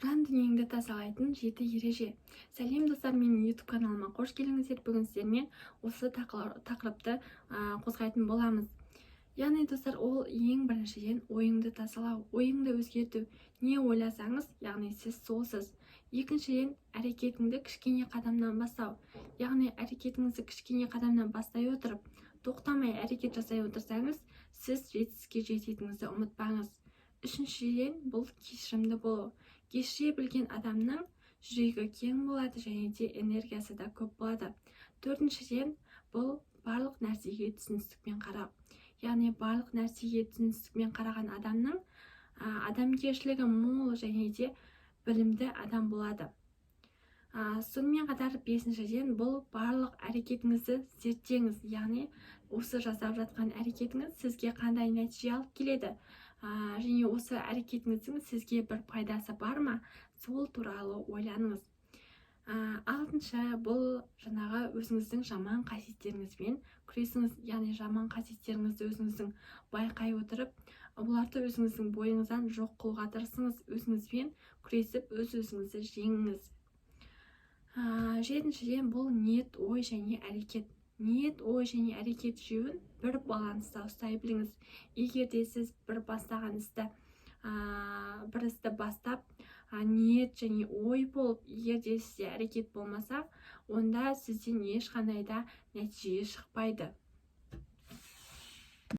жан дүниеңді тазалайтын 7 ереже. Сәлем достар, менің YouTube каналыма қош келдіңіздер. Бүгін сіздермен осы тақырыпты қозғайтын боламыз. Яғни достар, ол ең біріншіден ойыңды тазалау, ойыңды өзгерту. Не ойласаңыз, яғни сіз солсыз. Екіншіден, әрекетіңді кішкене қадамнан бастау. Яғни әрекетіңізді кішкене қадамнан бастай отырып, тоқтамай әрекет жасай отырсаңыз, сіз жетістікке жететініңізді ұмытпаңыз. Үшіншіден, бұл кешірімді болу. Кешіре білген адамның жүрегі кең болады және де энергиясы да көп болады. Төртіншіден, бұл барлық нәрсеге түсіністікпен қарау. Яғни барлық нәрсеге түсіністікпен қараған адамның адамгершілігі мол және де білімді адам болады. Сонымен қатар бесіншіден, бұл барлық әрекетіңізді зерттеңіз. Яғни осы жасап жатқан әрекетіңіз сізге қандай нәтиже алып келеді, және осы әрекетіңіздің сізге бір пайдасы бар ма, сол туралы ойланыңыз. Алтыншы, бұл жаңағы өзіңіздің жаман қасиеттеріңізбен күресіңіз. Яғни жаман қасиеттеріңізді өзіңіздің байқай отырып, бұларды өзіңіздің бойыңыздан жоқ қылуға тырысыңыз. Өзіңізбен күресіп, өз-өзіңізді жеңіңіз. Жетіншіден, бұл ниет, ой және әрекет. Ниет, ой және әрекет жүйеуін бір баланста ұстай біліңіз. Егер де сіз бір істі бастап, ниет және ой болып, егер де сізде әрекет болмаса, онда сізден ешқандай да нәтиже шықпайды.